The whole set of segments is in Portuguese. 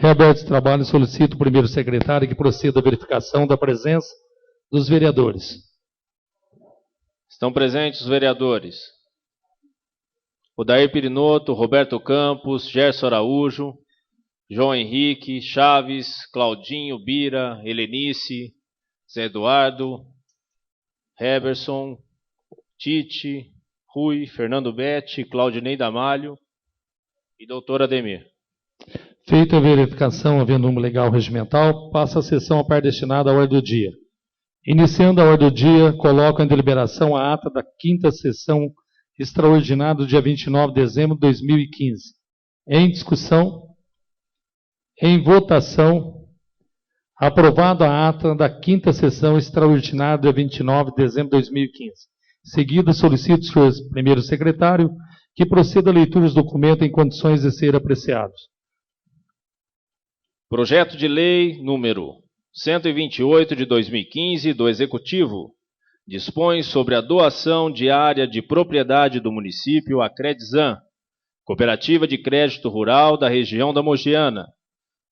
Reabertos os trabalhos, solicito o primeiro secretário que proceda à verificação da presença dos vereadores. Estão presentes os vereadores Odair Pirinoto, Roberto Campos, Gerson Araújo, João Henrique, Chaves, Claudinho, Bira, Helenice, Zé Eduardo, Heberson, Tite, Rui, Fernando Betti, Claudinei Damalho e doutor Ademir. Feita a verificação, havendo número legal regimental, passa a sessão a par destinada à ordem do dia. Iniciando a ordem do dia, coloco em deliberação a ata da 5ª sessão extraordinária do dia 29 de dezembro de 2015. Em discussão, em votação, aprovada a ata da 5ª sessão extraordinária do dia 29 de dezembro de 2015. Seguida, solicito ao senhor primeiro secretário que proceda à leitura dos documentos em condições de ser apreciados. Projeto de lei número 128 de 2015 do Executivo dispõe sobre a doação de área de propriedade do município à Credizan, Cooperativa de Crédito Rural da região da Mogiana,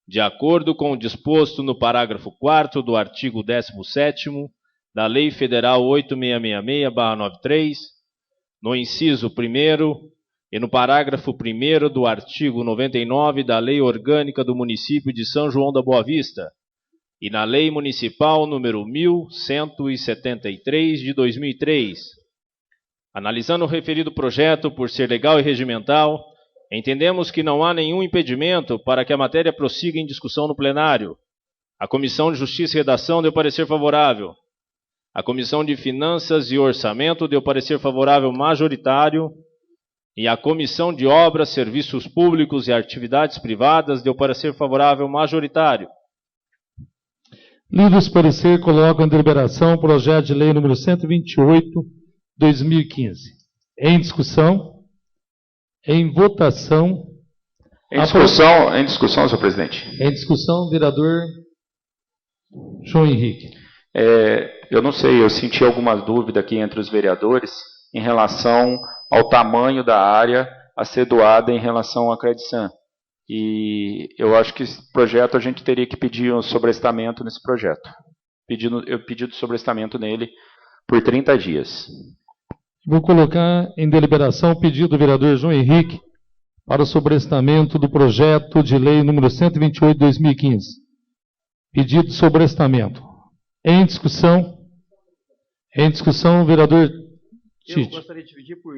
de acordo com o disposto no parágrafo 4º do artigo 17º da Lei Federal 8666/93, no inciso 1º e no parágrafo 1º do artigo 99 da Lei Orgânica do Município de São João da Boa Vista e na Lei Municipal número 1173 de 2003. Analisando o referido projeto por ser legal e regimental, entendemos que não há nenhum impedimento para que a matéria prossiga em discussão no plenário. A Comissão de Justiça e Redação deu parecer favorável. A Comissão de Finanças e Orçamento deu parecer favorável majoritário. E a Comissão de Obras, Serviços Públicos e Atividades Privadas deu parecer favorável majoritário. Lido esse parecer, coloco em deliberação o projeto de lei número 128/2015. Em discussão, em votação. Em discussão, senhor presidente. Em discussão, vereador João Henrique. Eu não sei, eu senti alguma dúvida aqui entre os vereadores em relação ao tamanho da área a ser doada em relação à Credizan. E eu acho que esse projeto a gente teria que pedir um sobrestamento nesse projeto. Eu pedi o sobrestamento nele por 30 dias. Vou colocar em deliberação o pedido do vereador João Henrique para o sobrestamento do projeto de lei número 128 de 2015. Pedido de sobrestamento. Em discussão, vereador Eu Tite. gostaria de pedir por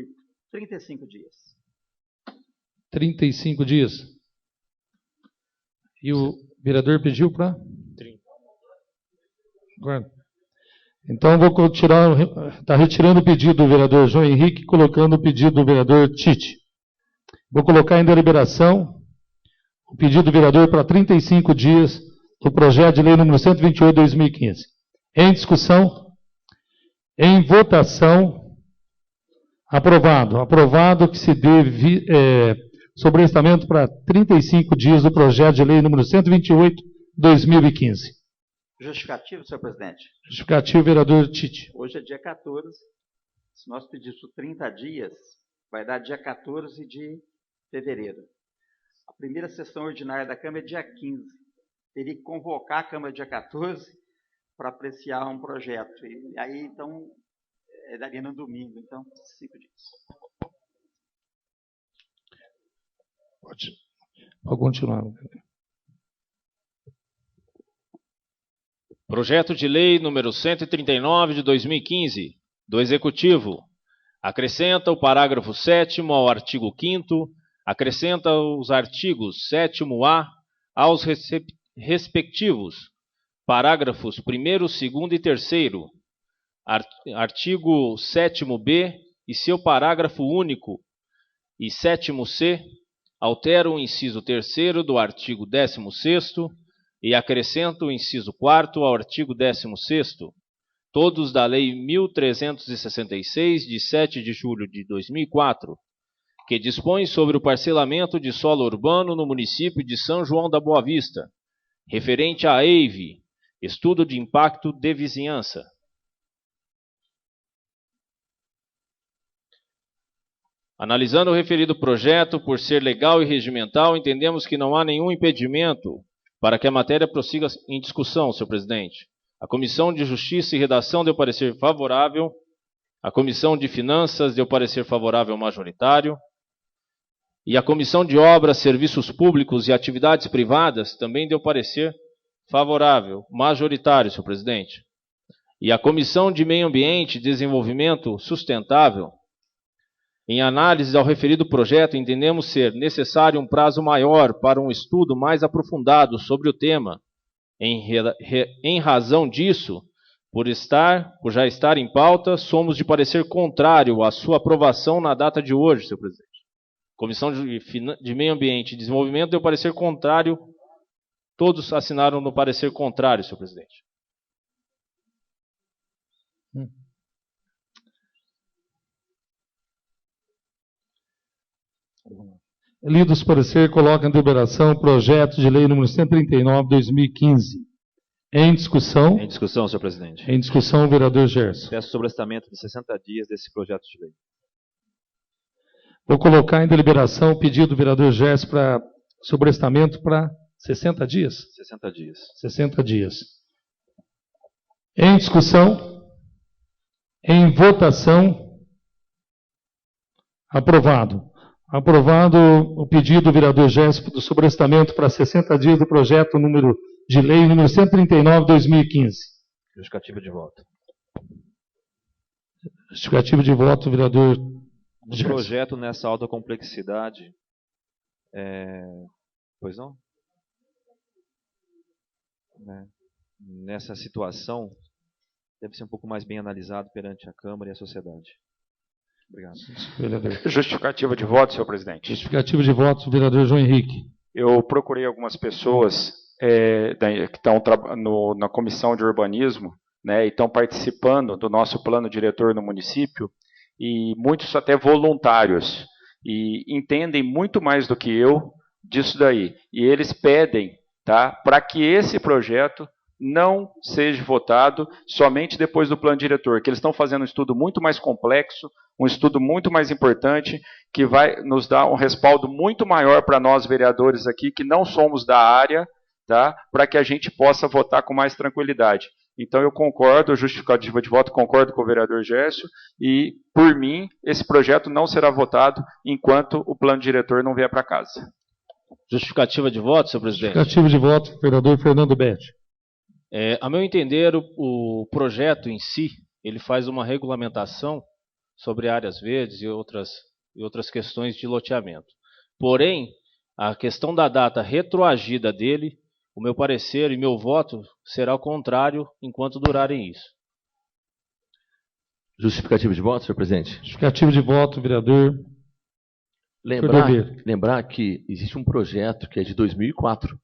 35 dias. 35 dias. E o vereador pediu para? 30. Guarda. Então, vou está retirando o pedido do vereador João Henrique, colocando o pedido do vereador Tite. Vou colocar em deliberação o pedido do vereador para 35 dias do projeto de lei número 128 de 2015. Em discussão, em votação, aprovado. Aprovado que se deve sobrestamento para 35 dias do projeto de lei número 128 de 2015. Justificativo, senhor presidente. Justificativo, vereador Tite. Hoje é dia 14. Se nós pedirmos 30 dias, vai dar dia 14 de fevereiro. A primeira sessão ordinária da Câmara é dia 15. Teria que convocar a Câmara dia 14 para apreciar um projeto. E aí, então, daria no domingo. Então, 5 dias. Pode continuar. Projeto de lei número 139 de 2015, do Executivo. Acrescenta o parágrafo 7º ao artigo 5º, acrescenta os artigos 7º-A aos respectivos parágrafos 1º, 2º e 3º, artigo 7º-B e seu parágrafo único e 7º-C, altera o inciso 3º do artigo 16º e acrescenta o inciso 4º ao artigo 16º, todos da Lei 1366, de 7 de julho de 2004, que dispõe sobre o parcelamento de solo urbano no município de São João da Boa Vista, referente à EIV, Estudo de Impacto de Vizinhança. Analisando o referido projeto, por ser legal e regimental, entendemos que não há nenhum impedimento para que a matéria prossiga em discussão, senhor presidente. A Comissão de Justiça e Redação deu parecer favorável. A Comissão de Finanças deu parecer favorável majoritário. E a Comissão de Obras, Serviços Públicos e Atividades Privadas também deu parecer favorável, majoritário, senhor presidente. E a Comissão de Meio Ambiente e Desenvolvimento Sustentável, em análise ao referido projeto, entendemos ser necessário um prazo maior para um estudo mais aprofundado sobre o tema. Em razão disso, por já estar em pauta, somos de parecer contrário à sua aprovação na data de hoje, senhor presidente. Comissão de Meio Ambiente e Desenvolvimento deu parecer contrário, todos assinaram no parecer contrário, senhor presidente. Lidos parecer, coloca em deliberação o projeto de lei número 139/2015. Em discussão. Em discussão, senhor presidente. Em discussão, o vereador Gerson. Peço sobrestamento de 60 dias desse projeto de lei. Vou colocar em deliberação o pedido do vereador Gerson para sobrestamento para 60 dias? 60 dias. 60 dias. Em discussão. Em votação. Aprovado. Aprovado o pedido do vereador Gerson do sobrestamento para 60 dias do projeto de lei número 139/2015. Justificativa de voto. Justificativa de voto, vereador Um projeto nessa alta complexidade, pois não? Nessa situação, deve ser um pouco mais bem analisado perante a Câmara e a sociedade. Obrigado. Vereador. Justificativa de voto, senhor presidente. Justificativa de voto, vereador João Henrique. Eu procurei algumas pessoas que estão na comissão de urbanismo, né, e estão participando do nosso plano diretor no município, e muitos até voluntários, e entendem muito mais do que eu disso daí. E eles pedem, tá, para que esse projeto não seja votado somente depois do plano diretor, que eles estão fazendo um estudo muito mais complexo, um estudo muito mais importante, que vai nos dar um respaldo muito maior para nós vereadores aqui, que não somos da área, tá, para que a gente possa votar com mais tranquilidade. Então eu concordo, justificativa de voto, concordo com o vereador Gerson, e por mim, esse projeto não será votado enquanto o plano diretor não vier para casa. Justificativa de voto, senhor presidente. Justificativa de voto, vereador Fernando Betti. A meu entender, o projeto em si, ele faz uma regulamentação sobre áreas verdes e outras questões de loteamento. Porém, a questão da data retroagida dele, o meu parecer e meu voto será o contrário enquanto durarem isso. Justificativa de voto, senhor presidente? Justificativa de voto, vereador. Lembrar que existe um projeto que é de 2004,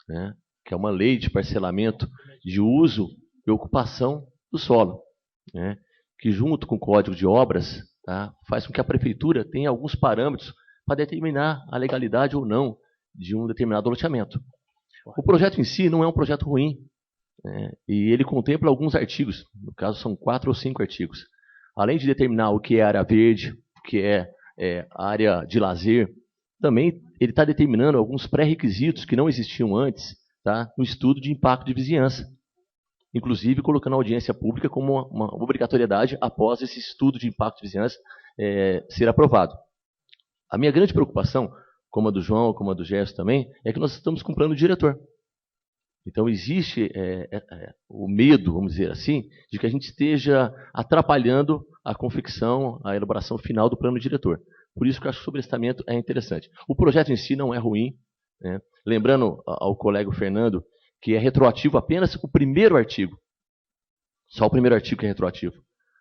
né, que é uma lei de parcelamento de uso e ocupação do solo, né, que junto com o Código de Obras, tá, faz com que a prefeitura tenha alguns parâmetros para determinar a legalidade ou não de um determinado loteamento. O projeto em si não é um projeto ruim, né, e ele contempla alguns artigos, no caso são 4 ou 5 artigos. Além de determinar o que é área verde, o que é área de lazer, também ele está determinando alguns pré-requisitos que não existiam antes, tá, no estudo de impacto de vizinhança. Inclusive colocando a audiência pública como uma obrigatoriedade após esse estudo de impacto de vizinhança ser aprovado. A minha grande preocupação, como a do João, como a do Gerson também, é que nós estamos com plano diretor. Então existe o medo, vamos dizer assim, de que a gente esteja atrapalhando a confecção, a elaboração final do plano diretor. Por isso que eu acho que o sobrestamento é interessante. O projeto em si não é ruim, né? Lembrando ao colega Fernando que é retroativo apenas o primeiro artigo. Só o primeiro artigo que é retroativo.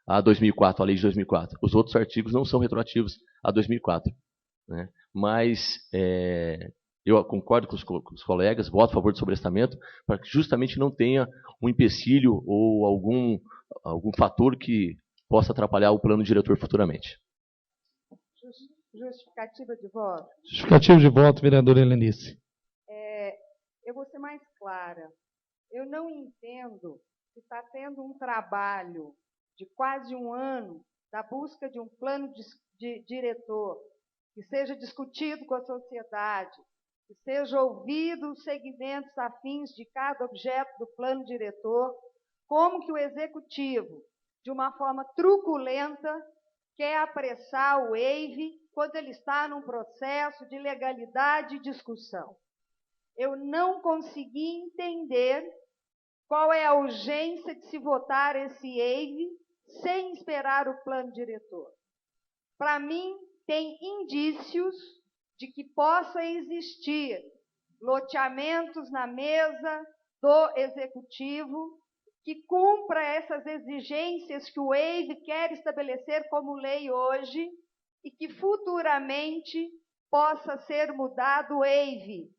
A 2004, a lei de 2004. Os outros artigos não são retroativos a 2004. Né? Mas eu concordo com os colegas, voto a favor do sobrestamento, para que justamente não tenha um empecilho ou algum fator que possa atrapalhar o plano diretor futuramente. Justificativa de voto. Justificativa de voto, vereadora Helenice. Eu vou ser mais clara. Eu não entendo que está tendo um trabalho de quase um ano da busca de um plano diretor, que seja discutido com a sociedade, que seja ouvido os segmentos afins de cada objeto do plano diretor, como que o Executivo, de uma forma truculenta, quer apressar o EIV quando ele está num processo de legalidade e discussão. Eu não consegui entender qual é a urgência de se votar esse EIV sem esperar o plano diretor. Para mim, tem indícios de que possa existir loteamentos na mesa do Executivo que cumpra essas exigências que o EIV quer estabelecer como lei hoje e que futuramente possa ser mudado o EIV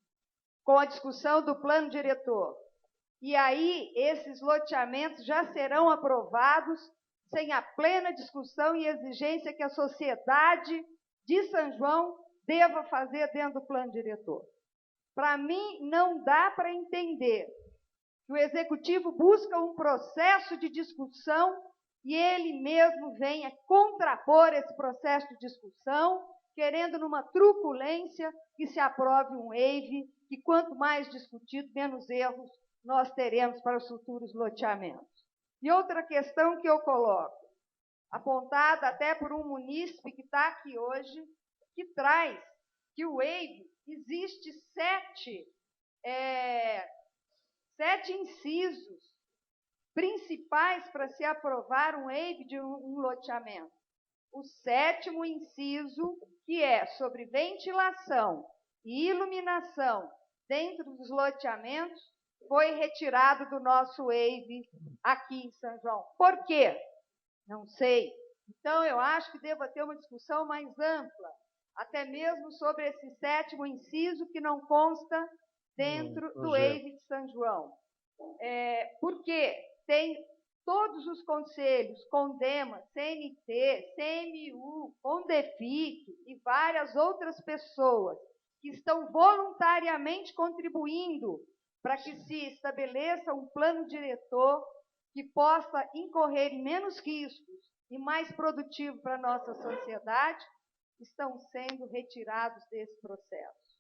com a discussão do plano diretor. E aí, esses loteamentos já serão aprovados sem a plena discussão e exigência que a sociedade de São João deva fazer dentro do plano diretor. Para mim, não dá para entender que o Executivo busca um processo de discussão e ele mesmo venha contrapor esse processo de discussão, querendo, numa truculência, que se aprove um EIV, que quanto mais discutido, menos erros nós teremos para os futuros loteamentos. E outra questão que eu coloco, apontada até por um munícipe que está aqui hoje, que traz que o EIV existe 7 incisos principais para se aprovar um EIV de um loteamento. O 7º inciso, que é sobre ventilação e iluminação dentro dos loteamentos, foi retirado do nosso EIV aqui em São João. Por quê? Não sei. Então, eu acho que deva ter uma discussão mais ampla, até mesmo sobre esse 7º inciso que não consta dentro do EIV de São João. Porque tem todos os conselhos, CONDEMA, CNT, CMU, CONDEFIC e várias outras pessoas que estão voluntariamente contribuindo para que se estabeleça um plano diretor que possa incorrer em menos riscos e mais produtivo para a nossa sociedade, estão sendo retirados desse processo.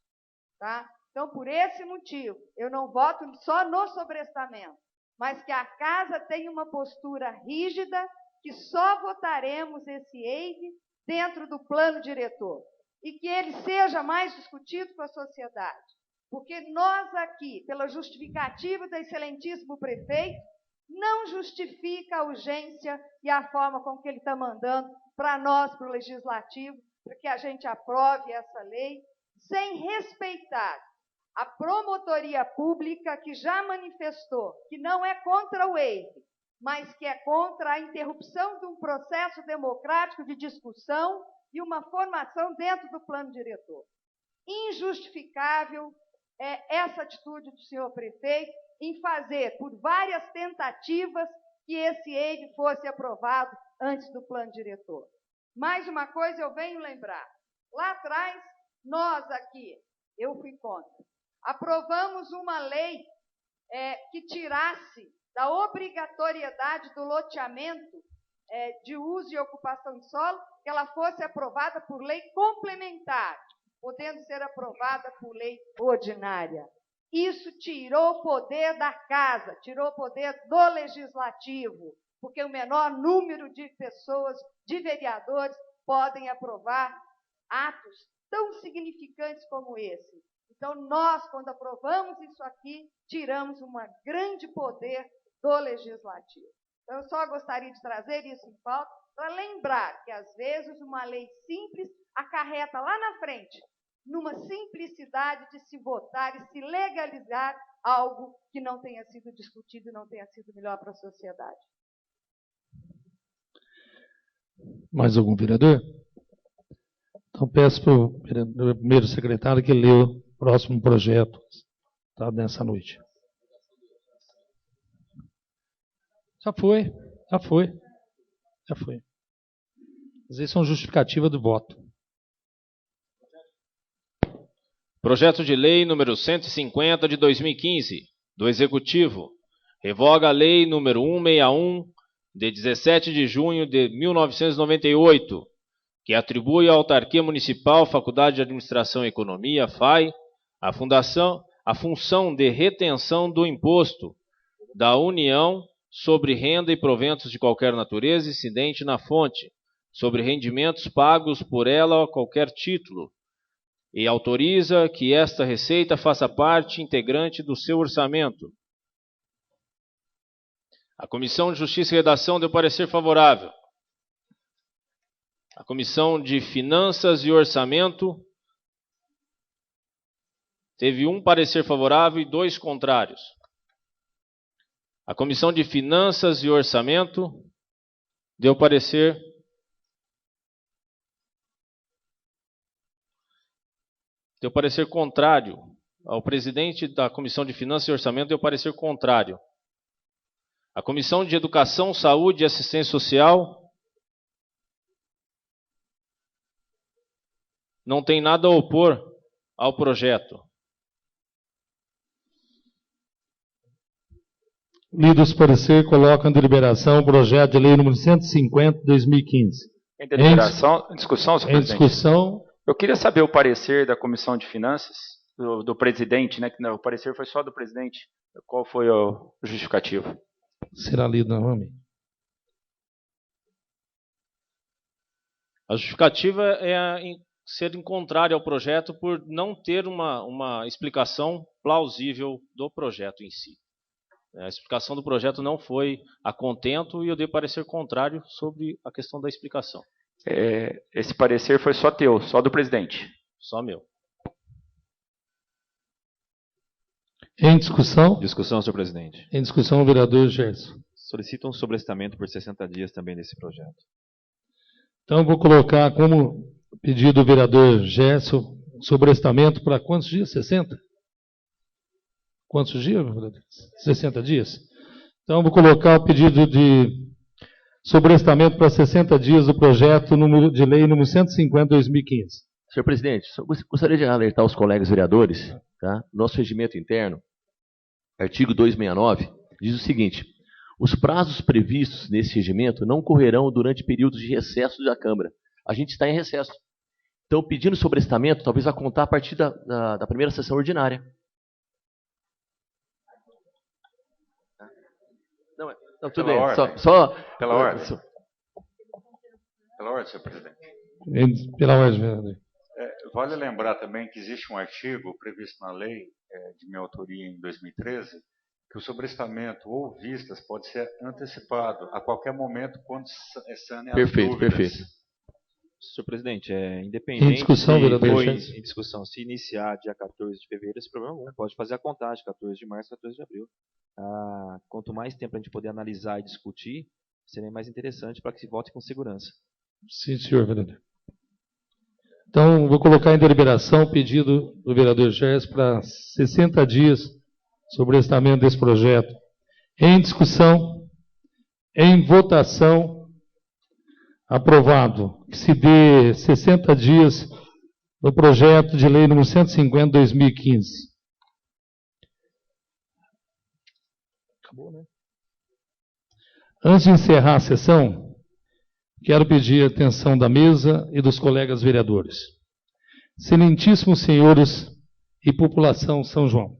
Tá? Então, por esse motivo, eu não voto só no sobrestamento, mas que a Casa tenha uma postura rígida, que só votaremos esse EIV dentro do plano diretor, e que ele seja mais discutido com a sociedade. Porque nós aqui, pela justificativa do excelentíssimo prefeito, não justifica a urgência e a forma com que ele está mandando para nós, para o Legislativo, para que a gente aprove essa lei, sem respeitar a promotoria pública que já manifestou que não é contra o EIV, mas que é contra a interrupção de um processo democrático de discussão e uma formação dentro do plano diretor. Injustificável essa atitude do senhor prefeito em fazer, por várias tentativas, que esse EIV fosse aprovado antes do plano diretor. Mais uma coisa eu venho lembrar. Lá atrás, nós aqui, eu fui contra, aprovamos uma lei que tirasse da obrigatoriedade do loteamento de uso e ocupação de solo, que ela fosse aprovada por lei complementar, podendo ser aprovada por lei ordinária. Isso tirou o poder da Casa, tirou o poder do Legislativo, porque o menor número de pessoas, de vereadores, podem aprovar atos tão significantes como esse. Então, nós, quando aprovamos isso aqui, tiramos um grande poder do Legislativo. Então, eu só gostaria de trazer isso em pauta para lembrar que, às vezes, uma lei simples acarreta lá na frente, numa simplicidade de se votar e se legalizar algo que não tenha sido discutido e não tenha sido melhor para a sociedade. Mais algum vereador? Então, peço para o primeiro secretário que lê o próximo projeto, tá, nessa noite. Já foi. Mas isso é uma justificativa do voto. Projeto de Lei número 150 de 2015, do Executivo, revoga a Lei número 161 de 17 de junho de 1998, que atribui à Autarquia Municipal, Faculdade de Administração e Economia, FAE, a função de retenção do imposto da União sobre renda e proventos de qualquer natureza incidente na fonte, sobre rendimentos pagos por ela a qualquer título, e autoriza que esta receita faça parte integrante do seu orçamento. A Comissão de Justiça e Redação deu parecer favorável. A Comissão de Finanças e Orçamento teve um parecer favorável e 2 contrários. A Comissão de Finanças e Orçamento deu parecer contrário. Ao presidente da Comissão de Finanças e Orçamento deu parecer contrário. A Comissão de Educação, Saúde e Assistência Social não tem nada a opor ao projeto. Lidos parecer, coloca em deliberação o projeto de lei número 150 de 2015. Em deliberação, em discussão, senhor Em presidente. discussão, Eu queria saber o parecer da Comissão de Finanças, do presidente, né? Que não, o parecer foi só do presidente. Qual foi o justificativo? será lido novamente. A justificativa é ser contrário ao projeto por não ter uma explicação plausível do projeto em si. A explicação do projeto não foi a contento e eu dei parecer contrário sobre a questão da explicação. Esse parecer foi só teu, só do presidente? Só meu. Em discussão? Discussão, senhor presidente. Em discussão, o vereador Gerson. Solicito um sobrestamento por 60 dias também desse projeto. Então, vou colocar como pedido do vereador Gerson, sobrestamento para quantos dias? 60? Quantos dias, vereador? 60 dias? Então, vou colocar o pedido de sobrestamento para 60 dias do projeto de lei número 150 de 2015. Senhor presidente, só gostaria de alertar os colegas vereadores, tá? Nosso regimento interno, artigo 269, diz o seguinte: os prazos previstos nesse regimento não correrão durante períodos de recesso da Câmara. A gente está em recesso. Então, pedindo sobrestamento, talvez vá contar a partir da primeira sessão ordinária. Não, tudo bem. Pela ordem, senhor presidente. Pela ordem, vereador. Vale lembrar também que existe um artigo previsto na lei de minha autoria em 2013, que o sobrestamento ou vistas pode ser antecipado a qualquer momento quando sanem as dúvidas. Perfeito. Senhor presidente, independente em discussão, vereador em discussão, se iniciar dia 14 de fevereiro, esse problema não pode fazer a contagem, 14 de março, 14 de abril. Quanto mais tempo a gente poder analisar e discutir, seria mais interessante para que se vote com segurança. Sim, senhor vereador. Então, vou colocar em deliberação o pedido do vereador Gerson para 60 dias sobre o estamento desse projeto. Em discussão, em votação, aprovado. Que se dê 60 dias no projeto de lei número 150 de 2015. Acabou, né? Antes de encerrar a sessão, quero pedir a atenção da mesa e dos colegas vereadores. Excelentíssimos senhores e população São João,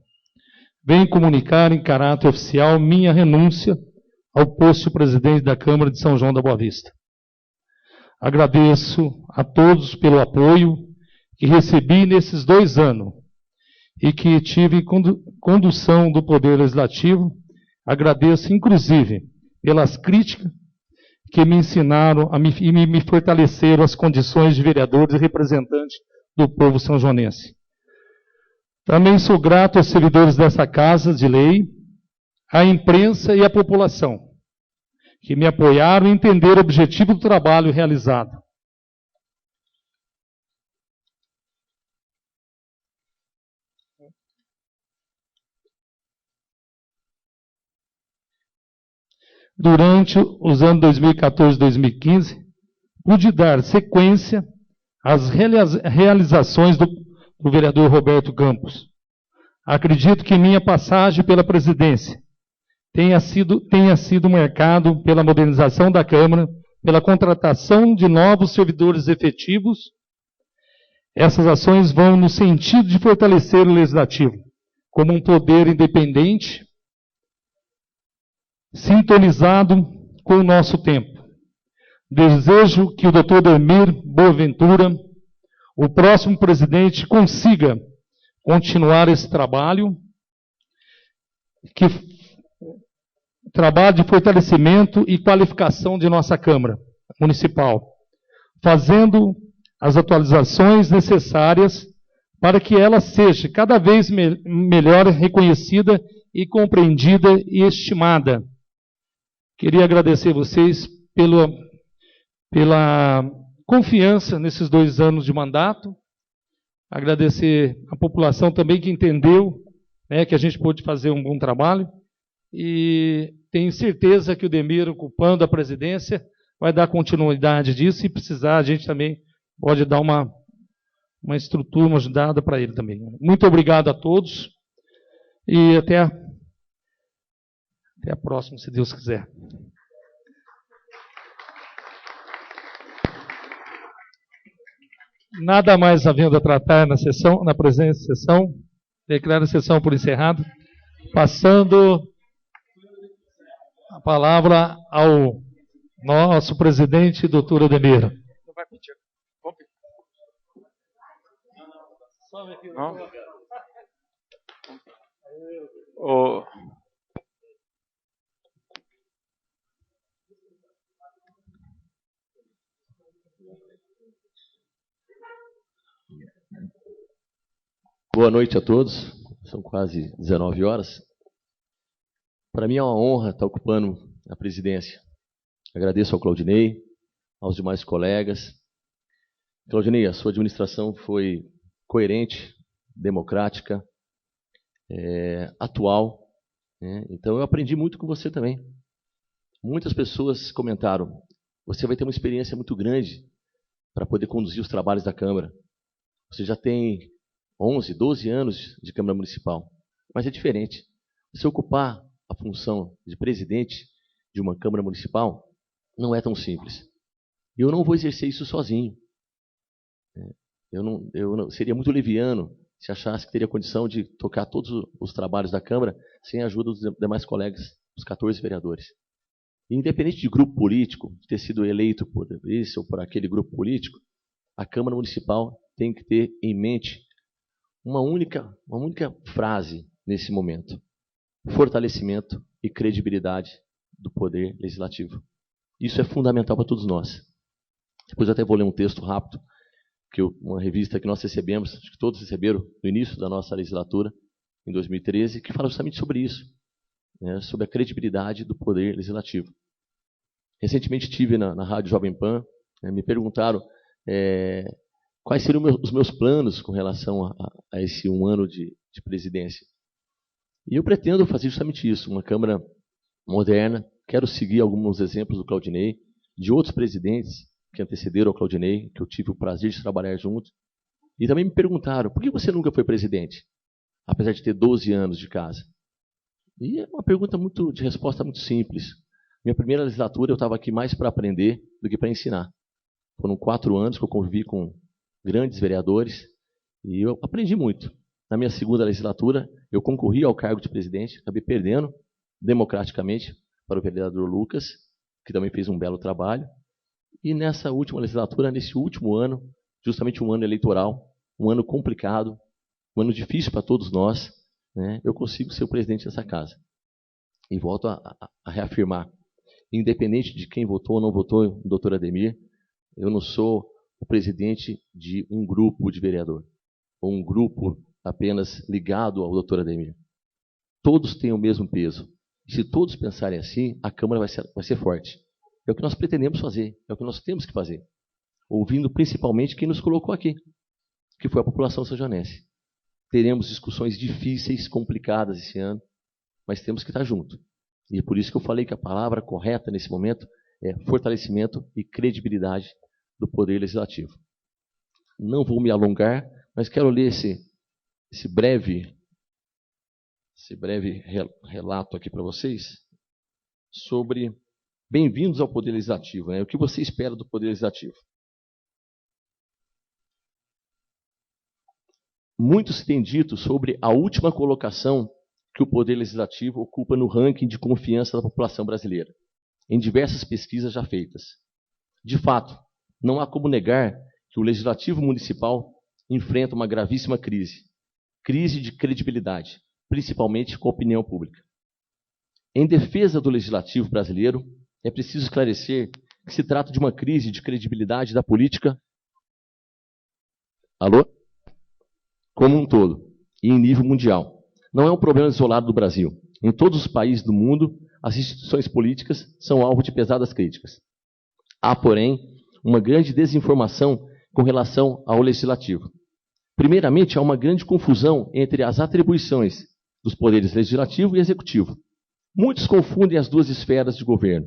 venho comunicar em caráter oficial minha renúncia ao posto de presidente da Câmara de São João da Boa Vista. Agradeço a todos pelo apoio que recebi nesses 2 anos e que tive condução do Poder Legislativo. Agradeço, inclusive, pelas críticas que me ensinaram e me fortaleceram as condições de vereador e representante do povo são-joanense. Também sou grato aos servidores dessa Casa de Lei, à imprensa e à população, que me apoiaram e entenderam o objetivo do trabalho realizado. Durante os anos 2014 e 2015, pude dar sequência às realizações do vereador Roberto Campos. Acredito que minha passagem pela presidência tenha sido marcado pela modernização da Câmara, pela contratação de novos servidores efetivos. Essas ações vão no sentido de fortalecer o Legislativo como um poder independente, sintonizado com o nosso tempo. Desejo que o Dr. Ademir Boaventura, o próximo presidente, consiga continuar esse trabalho, trabalho de fortalecimento e qualificação de nossa Câmara Municipal, fazendo as atualizações necessárias para que ela seja cada vez melhor reconhecida e compreendida e estimada. Queria agradecer vocês pela confiança nesses 2 anos de mandato, agradecer a população também que entendeu, que a gente pôde fazer um bom trabalho, e tenho certeza que o Ademir, ocupando a presidência, vai dar continuidade disso, e precisar, a gente também pode dar uma estrutura, uma ajudada para ele também. Muito obrigado a todos, e até a próxima, se Deus quiser. Nada mais havendo a tratar na presente sessão, declaro a sessão por encerrada, passando a palavra ao nosso presidente, doutor Ademir. Não vai pedir. Não? Boa noite a todos. São quase 19 horas. Para mim é uma honra estar ocupando a presidência. Agradeço ao Claudinei, aos demais colegas. Claudinei, a sua administração foi coerente, democrática, atual. Então eu aprendi muito com você também. Muitas pessoas comentaram, você vai ter uma experiência muito grande para poder conduzir os trabalhos da Câmara. Você já tem 11, 12 anos de Câmara Municipal, mas é diferente. Você ocupar a função de presidente de uma Câmara Municipal não é tão simples. E eu não vou exercer isso sozinho. Seria muito leviano se achasse que teria condição de tocar todos os trabalhos da Câmara sem a ajuda dos demais colegas, os 14 vereadores. E independente de grupo político, de ter sido eleito por esse ou por aquele grupo político, a Câmara Municipal tem que ter em mente uma única frase nesse momento: fortalecimento e credibilidade do poder legislativo. Isso é fundamental para todos nós. Depois eu até vou ler um texto rápido, uma revista que nós recebemos, acho que todos receberam no início da nossa legislatura, em 2013, que fala justamente sobre isso, sobre a credibilidade do poder legislativo. Recentemente estive na Rádio Jovem Pan, me perguntaram quais seriam os meus planos com relação a esse 1 ano de presidência. E eu pretendo fazer justamente isso, uma Câmara moderna. Quero seguir alguns exemplos do Claudinei, de outros presidentes que antecederam ao Claudinei, que eu tive o prazer de trabalhar junto. E também me perguntaram, por que você nunca foi presidente, apesar de ter 12 anos de casa? E é uma pergunta de resposta muito simples. Minha primeira legislatura eu estava aqui mais para aprender do que para ensinar. Foram 4 anos que eu convivi com grandes vereadores e eu aprendi muito. Na minha segunda legislatura, eu concorri ao cargo de presidente, acabei perdendo democraticamente para o vereador Lucas, que também fez um belo trabalho. E nessa última legislatura, nesse último ano, justamente um ano eleitoral, um ano complicado, um ano difícil para todos nós, eu consigo ser o presidente dessa casa. E volto a reafirmar, independente de quem votou ou não votou no doutor Ademir, eu não sou o presidente de um grupo de vereador, ou um grupo apenas ligado ao doutor Ademir. Todos têm o mesmo peso. Se todos pensarem assim, a Câmara vai ser forte. É o que nós pretendemos fazer, é o que nós temos que fazer. Ouvindo principalmente quem nos colocou aqui, que foi a população sanjonense. Teremos discussões difíceis, complicadas esse ano, mas temos que estar juntos. E é por isso que eu falei que a palavra correta nesse momento é fortalecimento e credibilidade do Poder Legislativo. Não vou me alongar, mas quero ler esse breve relato aqui para vocês. sobre bem-vindos ao Poder Legislativo, né? O que você espera do Poder Legislativo? Muito se tem dito sobre a última colocação que o Poder Legislativo ocupa no ranking de confiança da população brasileira, em diversas pesquisas já feitas. De fato, não há como negar que o Legislativo Municipal enfrenta uma gravíssima crise de credibilidade, principalmente com a opinião pública. Em defesa do Legislativo brasileiro, é preciso esclarecer que se trata de uma crise de credibilidade da política como um todo, e em nível mundial. Não é um problema isolado do Brasil. Em todos os países do mundo, as instituições políticas são alvo de pesadas críticas. Há, porém, uma grande desinformação com relação ao Legislativo. Primeiramente, há uma grande confusão entre as atribuições dos poderes Legislativo e Executivo. Muitos confundem as duas esferas de governo.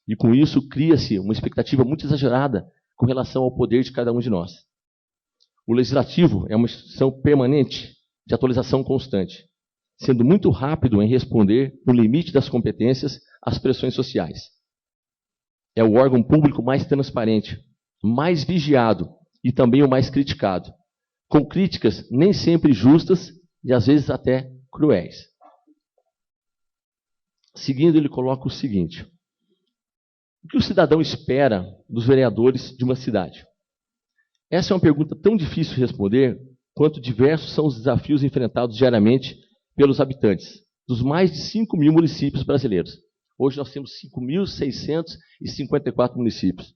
E com isso cria-se uma expectativa muito exagerada com relação ao poder de cada um de nós. O Legislativo é uma instituição permanente, de atualização constante, sendo muito rápido em responder, no limite das competências, às pressões sociais. É o órgão público mais transparente, mais vigiado e também o mais criticado, com críticas nem sempre justas e às vezes até cruéis. Seguindo, ele coloca o seguinte: o que o cidadão espera dos vereadores de uma cidade? Essa é uma pergunta tão difícil de responder quanto diversos são os desafios enfrentados diariamente pelos habitantes dos mais de 5 mil municípios brasileiros. Hoje nós temos 5.654 municípios.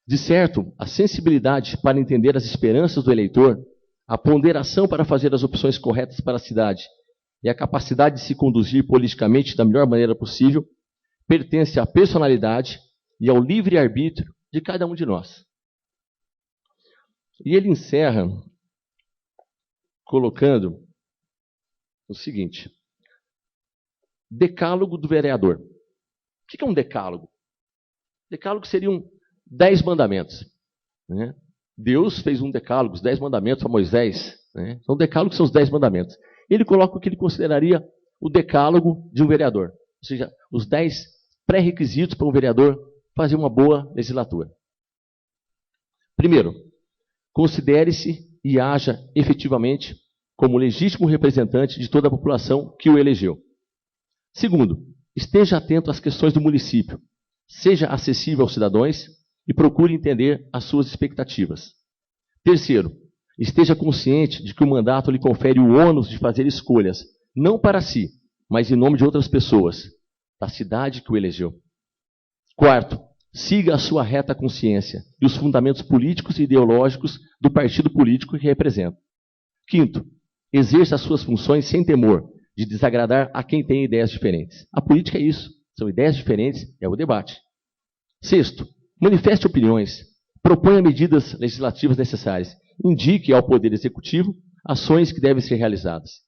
De certo, a sensibilidade para entender as esperanças do eleitor, a ponderação para fazer as opções corretas para a cidade e a capacidade de se conduzir politicamente da melhor maneira possível pertence à personalidade e ao livre-arbítrio de cada um de nós. E ele encerra colocando o seguinte: decálogo do vereador. O que é um decálogo? Decálogo seriam 10 mandamentos. Né? Deus fez um decálogo, os 10 mandamentos para Moisés. Né? Então, decálogo são os 10 mandamentos. Ele coloca o que ele consideraria o decálogo de um vereador. Ou seja, os 10 pré-requisitos para um vereador fazer uma boa legislatura. Primeiro, considere-se e haja efetivamente como legítimo representante de toda a população que o elegeu. Segundo, esteja atento às questões do município, seja acessível aos cidadãos e procure entender as suas expectativas. Terceiro, esteja consciente de que o mandato lhe confere o ônus de fazer escolhas, não para si, mas em nome de outras pessoas, da cidade que o elegeu. Quarto, siga a sua reta consciência e os fundamentos políticos e ideológicos do partido político que representa. Quinto, exerça as suas funções sem temor de desagradar a quem tem ideias diferentes. A política é isso, são ideias diferentes, é o debate. Sexto, manifeste opiniões, proponha medidas legislativas necessárias, indique ao Poder Executivo ações que devem ser realizadas.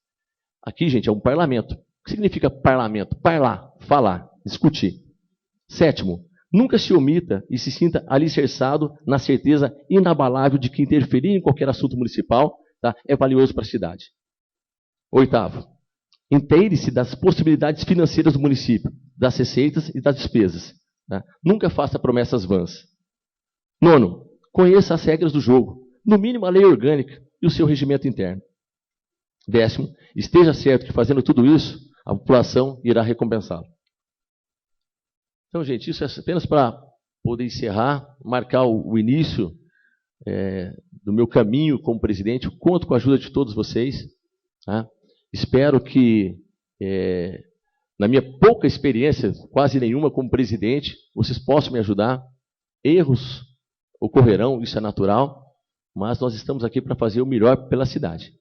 Aqui, gente, é um parlamento. O que significa parlamento? Parlar, falar, discutir. Sétimo, nunca se omita e se sinta alicerçado na certeza inabalável de que interferir em qualquer assunto municipal é valioso para a cidade. Oitavo, inteire-se das possibilidades financeiras do município, das receitas e das despesas. Nunca faça promessas vãs. Nono, conheça as regras do jogo, no mínimo a lei orgânica e o seu regimento interno. Décimo, esteja certo que fazendo tudo isso, a população irá recompensá-lo. Então, gente, isso é apenas para poder encerrar, marcar o início do meu caminho como presidente. Eu conto com a ajuda de todos vocês. Tá? Espero que, na minha pouca experiência, quase nenhuma como presidente, vocês possam me ajudar. Erros ocorrerão, isso é natural, mas nós estamos aqui para fazer o melhor pela cidade.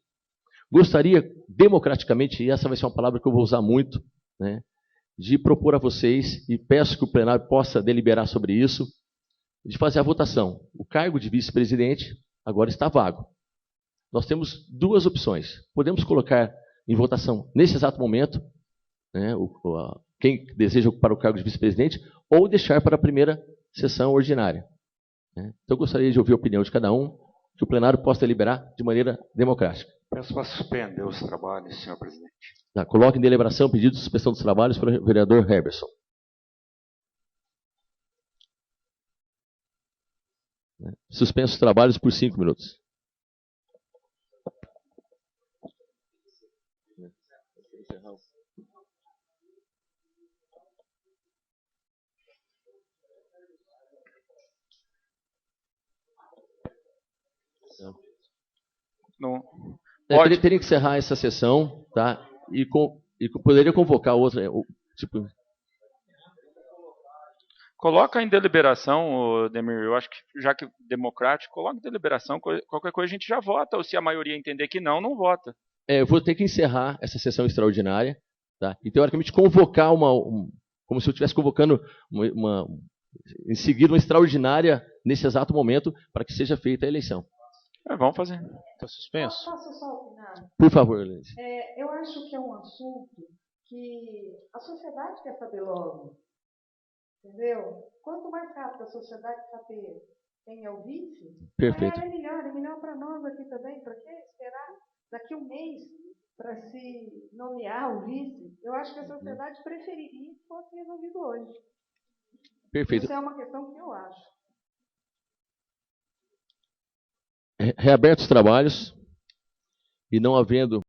Gostaria, democraticamente, e essa vai ser uma palavra que eu vou usar muito, né, de propor a vocês, e peço que o plenário possa deliberar sobre isso, de fazer a votação. O cargo de vice-presidente agora está vago. Nós temos duas opções. Podemos colocar em votação, nesse exato momento, né, quem deseja ocupar o cargo de vice-presidente, ou deixar para a primeira sessão ordinária. Né? Então, eu gostaria de ouvir a opinião de cada um, que o plenário possa deliberar de maneira democrática. Peço para suspender os trabalhos, senhor presidente. Coloque em deliberação o pedido de suspensão dos trabalhos para o vereador Heberson. Suspenso os trabalhos por 5 minutos. Não. Pode. Teria que encerrar essa sessão, tá? E poderia convocar outra. Tipo... Coloca em deliberação, Demir. Eu acho que, já que democrático, coloca em deliberação. Qualquer coisa a gente já vota. Ou se a maioria entender que não vota. Eu vou ter que encerrar essa sessão extraordinária, tá? E teoricamente convocar como se eu estivesse convocando em seguida uma extraordinária nesse exato momento para que seja feita a eleição. Vamos fazer. Está suspenso. Posso só opinar? Por favor, Lenise. Eu acho que é um assunto que a sociedade quer saber logo. Entendeu? Quanto mais rápido a sociedade saber quem é o vice, Perfeito. é melhor para nós aqui também. Para que esperar daqui um mês para se nomear o vice? Eu acho que a sociedade preferiria que fosse resolvido hoje. Perfeito. Isso é uma questão que eu acho. Reabertos os trabalhos e não havendo